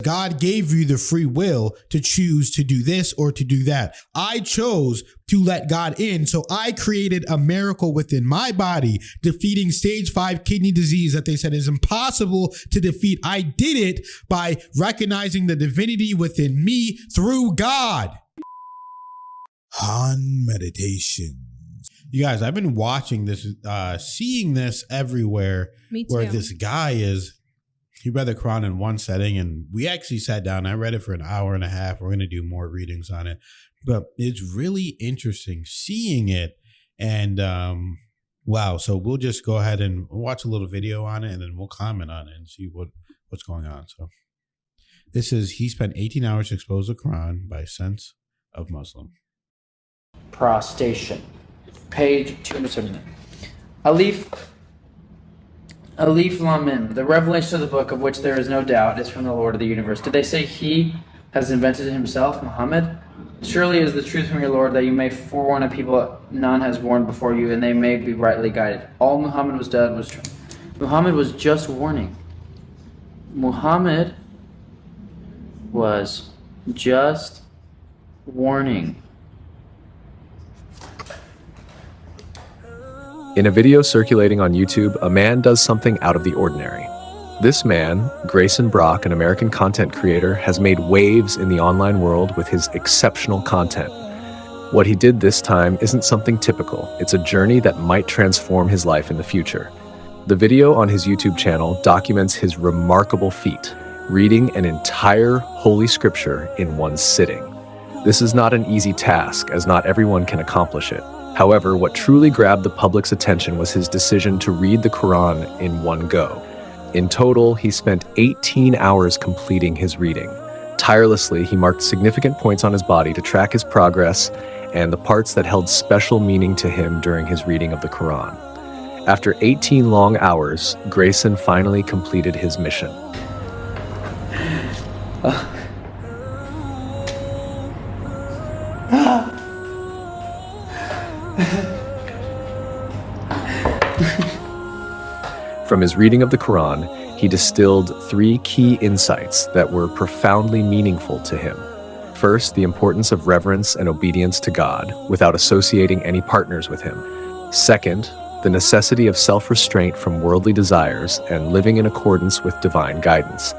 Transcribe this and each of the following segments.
God gave you the free will to choose to do this or to do that. I chose to let God in, so I created a miracle within my body, defeating stage 5 kidney disease that they said is impossible to defeat. I did it by recognizing the divinity within me through God. Han meditation. You guys, I've been watching this, seeing this everywhere. Me too. Where this guy he read the Quran in one setting, and we actually sat down. I read it for an hour and a half. We're going to do more readings on it. But it's really interesting seeing it. And wow, so we'll just go ahead and watch a little video on it, and then we'll comment on it and see what's going on. So this is, he spent 18 hours to expose the Quran by sense of Muslim. Prostration. Page 279. Alif Lam Mim. The revelation of the book, of which there is no doubt, is from the Lord of the universe. Did they say he has invented it himself, Muhammad? Surely it is the truth from your Lord that you may forewarn a people none has warned before you, and they may be rightly guided. All Muhammad was done was true. Muhammad was just warning. Muhammad was just warning. In a video circulating on YouTube, a man does something out of the ordinary. This man, Grayson Brock, an American content creator, has made waves in the online world with his exceptional content. What he did this time isn't something typical. It's a journey that might transform his life in the future. The video on his YouTube channel documents his remarkable feat, reading an entire Holy Scripture in one sitting. This is not an easy task, as not everyone can accomplish it. However, what truly grabbed the public's attention was his decision to read the Quran in one go. In total, he spent 18 hours completing his reading. Tirelessly, he marked significant points on his body to track his progress and the parts that held special meaning to him during his reading of the Quran. After 18 long hours, Grayson finally completed his mission. From his reading of the Quran, he distilled 3 key insights that were profoundly meaningful to him. First, the importance of reverence and obedience to God without associating any partners with him. Second, the necessity of self-restraint from worldly desires and living in accordance with divine guidance.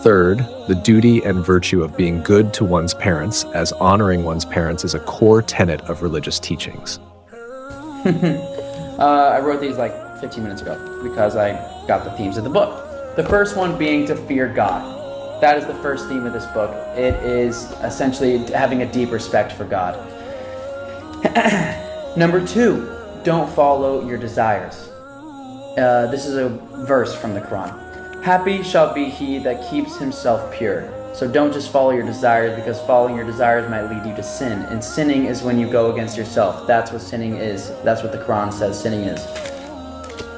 Third, the duty and virtue of being good to one's parents, as honoring one's parents is a core tenet of religious teachings. I wrote these like 15 minutes ago because I got the themes of the book. The first one being to fear God. That is the first theme of this book. It is essentially having a deep respect for God. Number 2, don't follow your desires. This is a verse from the Quran. Happy shall be he that keeps himself pure. So don't just follow your desires, because following your desires might lead you to sin. And sinning is when you go against yourself. That's what sinning is. That's what the Quran says sinning is.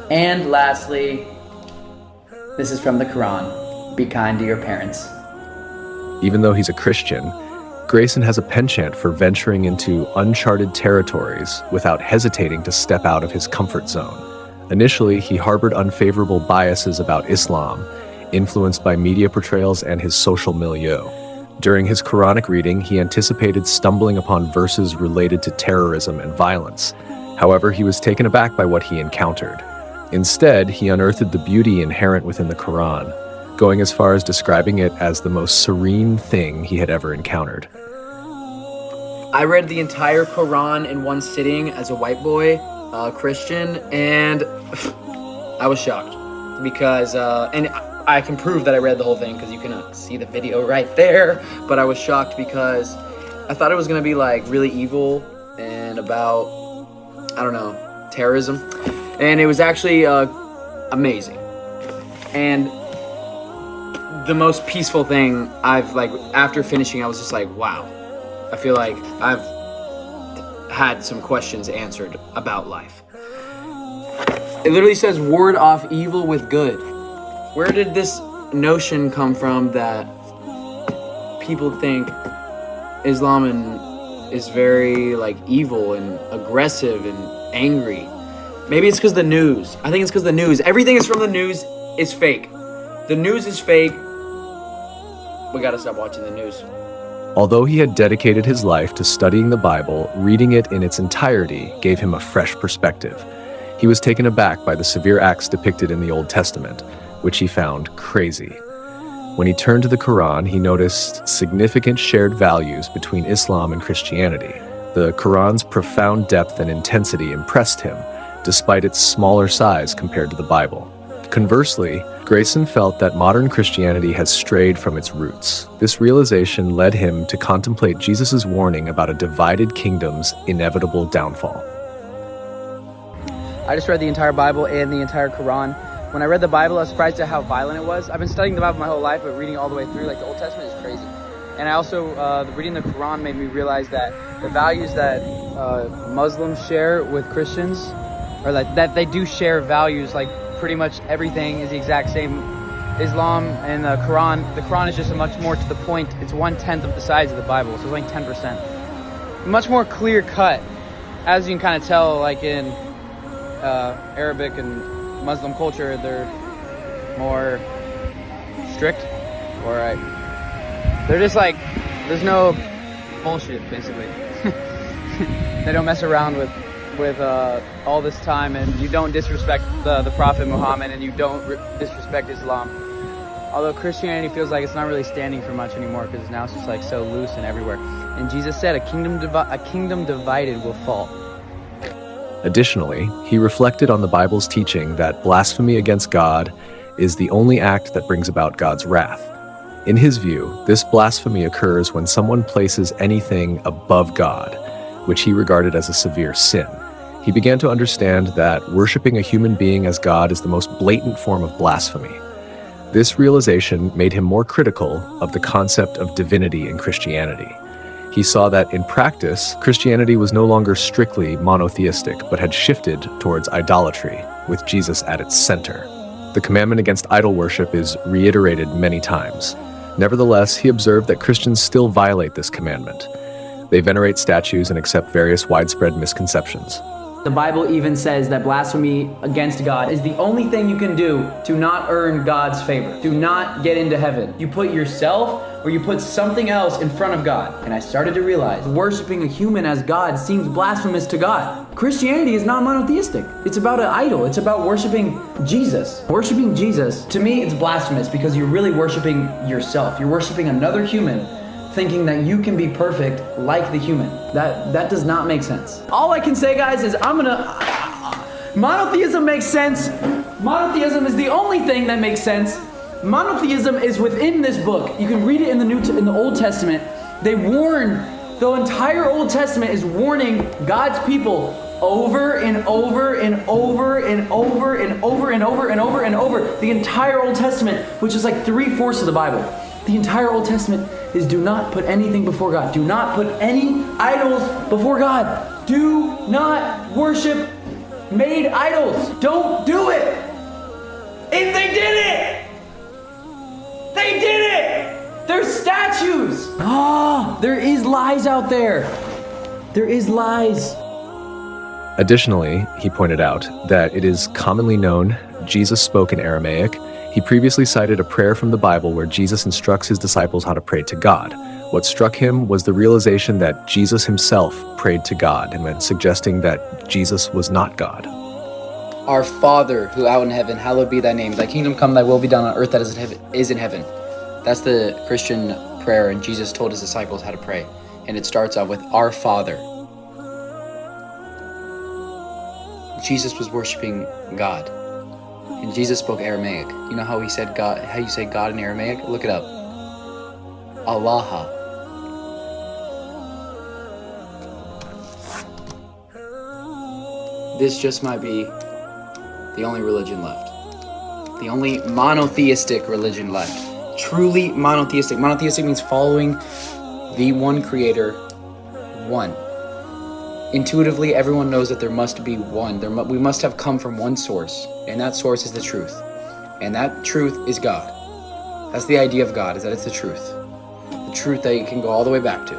And lastly, this is from the Quran. Be kind to your parents. Even though he's a Christian, Grayson has a penchant for venturing into uncharted territories without hesitating to step out of his comfort zone. Initially, he harbored unfavorable biases about Islam, influenced by media portrayals and his social milieu. During his Quranic reading, he anticipated stumbling upon verses related to terrorism and violence. However, he was taken aback by what he encountered. Instead, he unearthed the beauty inherent within the Quran, going as far as describing it as the most serene thing he had ever encountered. I read the entire Quran in one sitting as a white boy, Christian, and I was shocked because, and I can prove that I read the whole thing because you can see the video right there, but I was shocked because I thought it was going to be like really evil and about, I don't know, terrorism, and it was actually amazing. And the most peaceful thing after finishing, I was just like, wow, I feel like I've had some questions answered about life. It literally says ward off evil with good. Where did this notion come from that people think Islam is very like evil and aggressive and angry? Maybe it's because the news. I think it's because the news. Everything is from the news is fake. The news is fake. we got to stop watching the news. Although he had dedicated his life to studying the Bible, reading it in its entirety gave him a fresh perspective. He was taken aback by the severe acts depicted in the Old Testament, which he found crazy. When he turned to the Quran, he noticed significant shared values between Islam and Christianity. The Quran's profound depth and intensity impressed him, despite its smaller size compared to the Bible. Conversely, Grayson felt that modern Christianity has strayed from its roots. This realization led him to contemplate Jesus' warning about a divided kingdom's inevitable downfall. I just read the entire Bible and the entire Quran. When I read the Bible, I was surprised at how violent it was. I've been studying the Bible my whole life, but reading all the way through, like the Old Testament, is crazy. And I also, reading the Quran made me realize that the values that Muslims share with Christians, or that they do share values, like pretty much everything is the exact same. Islam and the Quran is just much more to the point. It's 1/10 of the size of the Bible, so it's only 10%. Much more clear cut, as you can kind of tell, like in Arabic and Muslim culture, they're more strict, or they're just like, there's no bullshit, basically. They don't mess around with all this time, and you don't disrespect the Prophet Muhammad, and you don't disrespect Islam. Although Christianity feels like it's not really standing for much anymore, because now it's just like so loose and everywhere. And Jesus said, a kingdom divided will fall. Additionally, he reflected on the Bible's teaching that blasphemy against God is the only act that brings about God's wrath. In his view, this blasphemy occurs when someone places anything above God, which he regarded as a severe sin. He began to understand that worshiping a human being as God is the most blatant form of blasphemy. This realization made him more critical of the concept of divinity in Christianity. He saw that in practice, Christianity was no longer strictly monotheistic, but had shifted towards idolatry, with Jesus at its center. The commandment against idol worship is reiterated many times. Nevertheless, he observed that Christians still violate this commandment. They venerate statues and accept various widespread misconceptions. The Bible even says that blasphemy against God is the only thing you can do to not earn God's favor, to not get into heaven. You put yourself or you put something else in front of God. And I started to realize worshiping a human as God seems blasphemous to God. Christianity is not monotheistic. It's about an idol. It's about worshiping Jesus. Worshiping Jesus, to me, it's blasphemous because you're really worshiping yourself. You're worshiping another human, thinking that you can be perfect like the human. That does not make sense. All I can say, guys, is monotheism makes sense. Monotheism is the only thing that makes sense. Monotheism is within this book. You can read it in the Old Testament. They warn, the entire Old Testament is warning God's people over and over and over and over and over and over and over and over. The entire Old Testament, which is like 3/4 of the Bible. The entire Old Testament is do not put anything before God. Do not put any idols before God. Do not worship made idols. Don't do it. And they did it. They did it. They're statues. There is lies out there. There is lies. Additionally, he pointed out that it is commonly known Jesus spoke in Aramaic. He previously cited a prayer from the Bible where Jesus instructs his disciples how to pray to God. What struck him was the realization that Jesus himself prayed to God, and suggesting that Jesus was not God. Our Father, who art in heaven, hallowed be thy name. Thy kingdom come, thy will be done on earth that is in heaven. That's the Christian prayer, and Jesus told his disciples how to pray. And it starts off with our Father. Jesus was worshiping God. And Jesus spoke Aramaic. You know how he said God, how you say God in Aramaic? Look it up. Allah. This just might be the only religion left. The only monotheistic religion left. Truly monotheistic. Monotheistic means following the one creator, one. Intuitively, everyone knows that there must be one. We must have come from one source, and that source is the truth. And that truth is God. That's the idea of God, is that it's the truth. The truth that you can go all the way back to.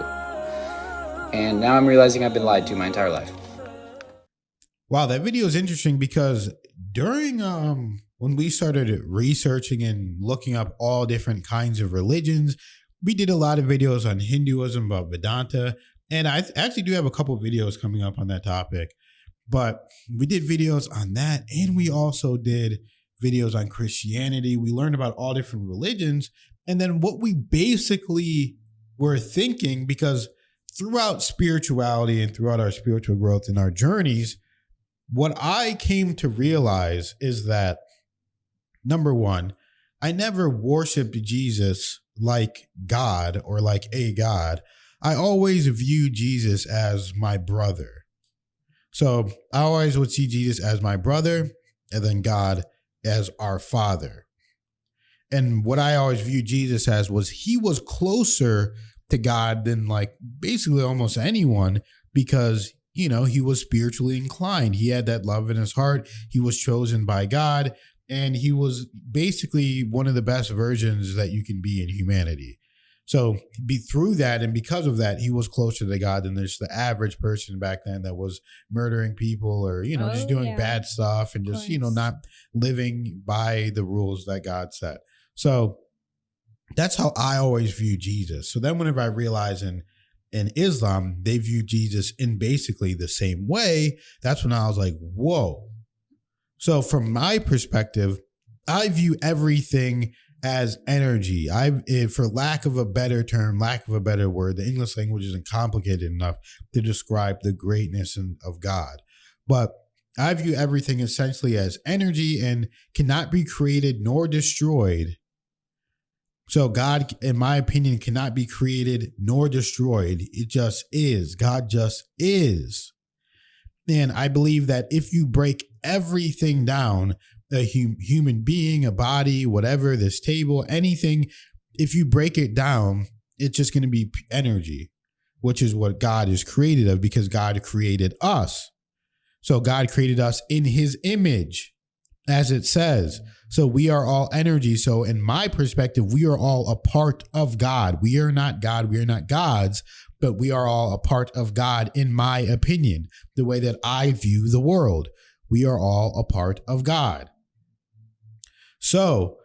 And now I'm realizing I've been lied to my entire life. Wow, that video is interesting because during when we started researching and looking up all different kinds of religions, we did a lot of videos on Hinduism, about Vedanta. And I actually do have a couple of videos coming up on that topic. But we did videos on that. And we also did videos on Christianity. We learned about all different religions. And then what we basically were thinking, because throughout spirituality and throughout our spiritual growth and our journeys, what I came to realize is that, number one, I never worshiped Jesus like God or like a God. I always viewed Jesus as my brother. So I always would see Jesus as my brother and then God as our Father. And what I always viewed Jesus as was he was closer to God than like basically almost anyone, because, you know, he was spiritually inclined. He had that love in his heart. He was chosen by God, and he was basically one of the best versions that you can be in humanity. So through that and because of that, he was closer to God than just the average person back then that was murdering people or, you know, just doing bad stuff and just, you know, not living by the rules that God set. So that's how I always view Jesus. So then whenever I realize in Islam, they view Jesus in basically the same way, that's when I was like, whoa. So from my perspective, I view everything as energy. For lack of a better term, lack of a better word, the English language isn't complicated enough to describe the greatness of God. But I view everything essentially as energy and cannot be created nor destroyed. So God, in my opinion, cannot be created nor destroyed. It just is. God just is. And I believe that if you break everything down, a human being, a body, whatever, this table, anything, if you break it down, it's just going to be energy, which is what God is created of, because God created us. So God created us in his image, as it says. So we are all energy. So in my perspective, we are all a part of God. We are not God. We are not gods, but we are all a part of God, in my opinion, the way that I view the world. We are all a part of God. So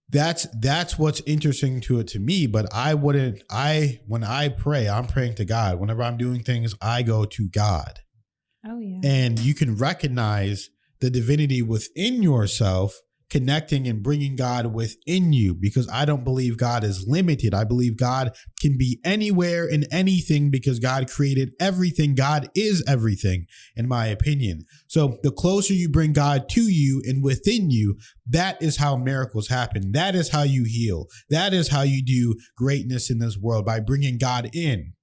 that's what's interesting to me. But when I pray, I'm praying to God. Whenever I'm doing things, I go to God. Oh, yeah. And you can recognize the divinity within yourself, connecting and bringing God within you, because I don't believe God is limited. I believe God can be anywhere in anything because God created everything. God is everything, in my opinion. So the closer you bring God to you and within you, that is how miracles happen. That is how you heal. That is how you do greatness in this world, by bringing God in.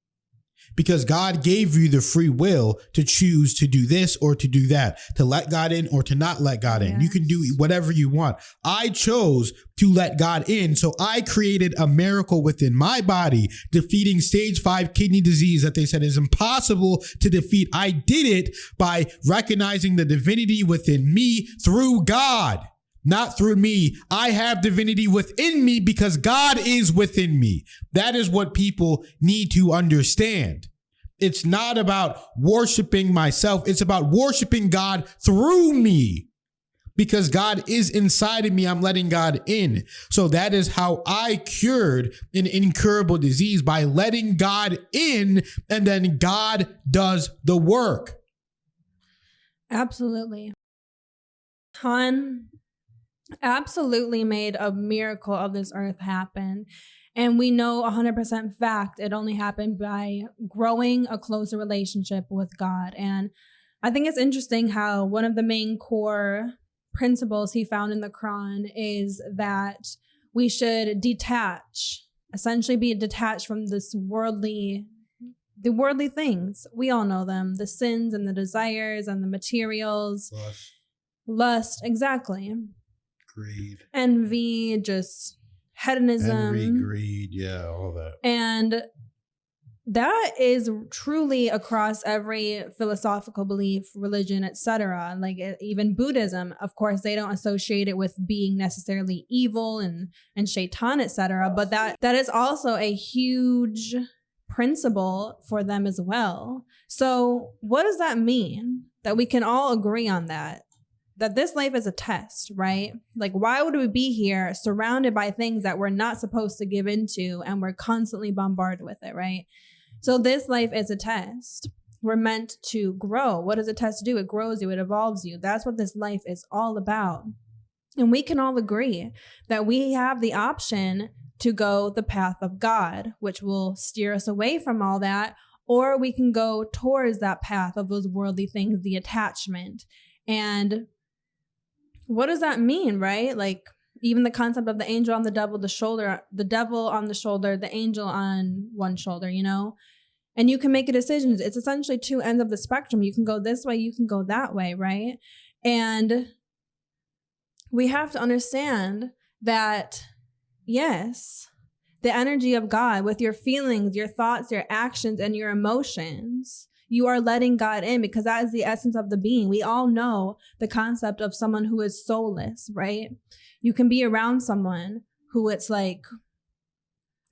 Because God gave you the free will to choose to do this or to do that, to let God in or to not let God in. Yes. You can do whatever you want. I chose to let God in. So I created a miracle within my body, defeating stage 5 kidney disease that they said is impossible to defeat. I did it by recognizing the divinity within me through God. Not through me. I have divinity within me because God is within me. That is what people need to understand. It's not about worshiping myself. It's about worshiping God through me. Because God is inside of me, I'm letting God in. So that is how I cured an incurable disease, by letting God in, and then God does the work. Absolutely. Han absolutely made a miracle of this earth happen. And we know 100% fact it only happened by growing a closer relationship with God. And I think it's interesting how one of the main core principles he found in the Quran is that we should essentially be detached from the worldly things. We all know them, the sins and the desires and the materials. Lust, exactly. Greed. Envy, just hedonism. Envy, greed, yeah, all that. And that is truly across every philosophical belief, religion, etc. Like even Buddhism, of course, they don't associate it with being necessarily evil and shaitan, etc. But that is also a huge principle for them as well. So what does that mean? That we can all agree on that that this life is a test, right? Like, why would we be here surrounded by things that we're not supposed to give into and we're constantly bombarded with it, right? So this life is a test. We're meant to grow. What does a test do? It grows you. It evolves you. That's what this life is all about. And we can all agree that we have the option to go the path of God, which will steer us away from all that, or we can go towards that path of those worldly things, the attachment. And what does that mean, right? Like, even the concept of the angel on the devil, the devil on the shoulder, the angel on one shoulder, you know? And you can make a decision. It's essentially two ends of the spectrum. You can go this way, you can go that way, right? And we have to understand that, yes, the energy of God with your feelings, your thoughts, your actions, and your emotions, you are letting God in, because that is the essence of the being. We all know the concept of someone who is soulless, right? You can be around someone who it's like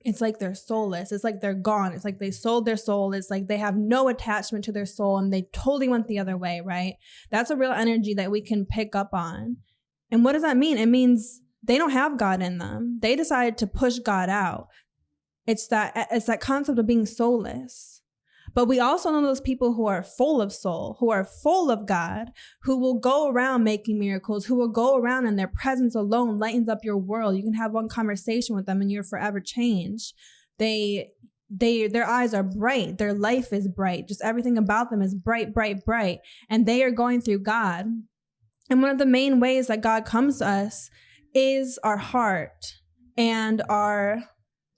they're soulless. It's like they're gone. It's like they sold their soul. It's like they have no attachment to their soul and they totally went the other way, right? That's a real energy that we can pick up on. And what does that mean? It means they don't have God in them. They decided to push God out. It's that concept of being soulless. But we also know those people who are full of soul, who are full of God, who will go around making miracles, who will go around and their presence alone lightens up your world. You can have one conversation with them and you're forever changed. Their eyes are bright. Their life is bright. Just everything about them is bright, bright, bright. And they are going through God. And one of the main ways that God comes to us is our heart and our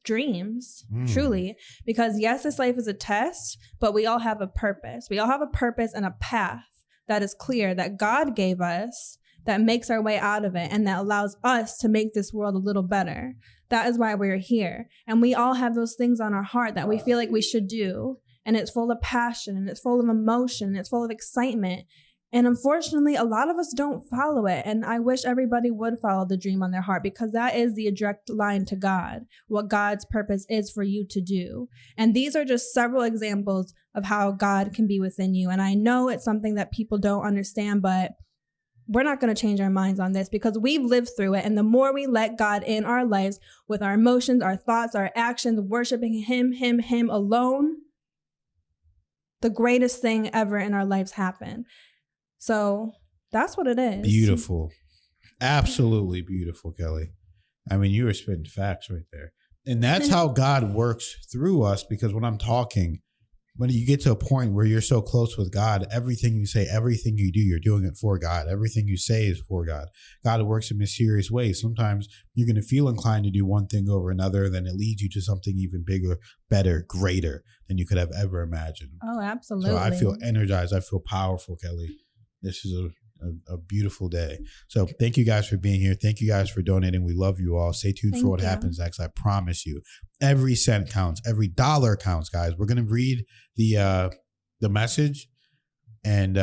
dreams, truly, because yes, this life is a test, but we all have a purpose. We all have a purpose and a path that is clear that God gave us, that makes our way out of it and that allows us to make this world a little better. That is why we're here. And we all have those things on our heart that we feel like we should do. And it's full of passion and it's full of emotion and it's full of excitement. And unfortunately, a lot of us don't follow it. And I wish everybody would follow the dream on their heart, because that is the direct line to God, what God's purpose is for you to do. And these are just several examples of how God can be within you. And I know it's something that people don't understand, but we're not going to change our minds on this because we've lived through it. And the more we let God in our lives with our emotions, our thoughts, our actions, worshiping Him alone, the greatest thing ever in our lives happen. So that's what it is. Beautiful. Absolutely beautiful, Kelly. I mean, you were spitting facts right there. And that's how God works through us, because when I'm talking, when you get to a point where you're so close with God, everything you say, everything you do, you're doing it for God. Everything you say is for God. God works in mysterious ways. Sometimes you're going to feel inclined to do one thing over another, then it leads you to something even bigger, better, greater than you could have ever imagined. Oh, absolutely. So I feel energized. I feel powerful, Kelly. This is a beautiful day. So thank you guys for being here. Thank you guys for donating. We love you all. Stay tuned for what happens next. I promise you, every cent counts. Every dollar counts, guys. We're going to read the message. And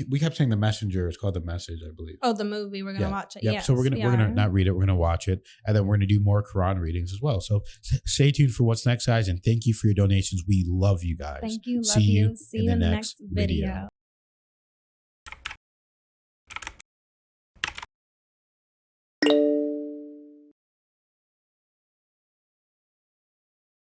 we kept saying The Messenger. It's called The Message, I believe. Oh, the movie. We're going to watch it. Yep. Yes, so we're gonna not read it. We're gonna watch it, and then we're gonna do more Quran readings as well. So stay tuned for what's next, guys. And thank you for your donations. We love you guys. Thank you. See you See you in the next video.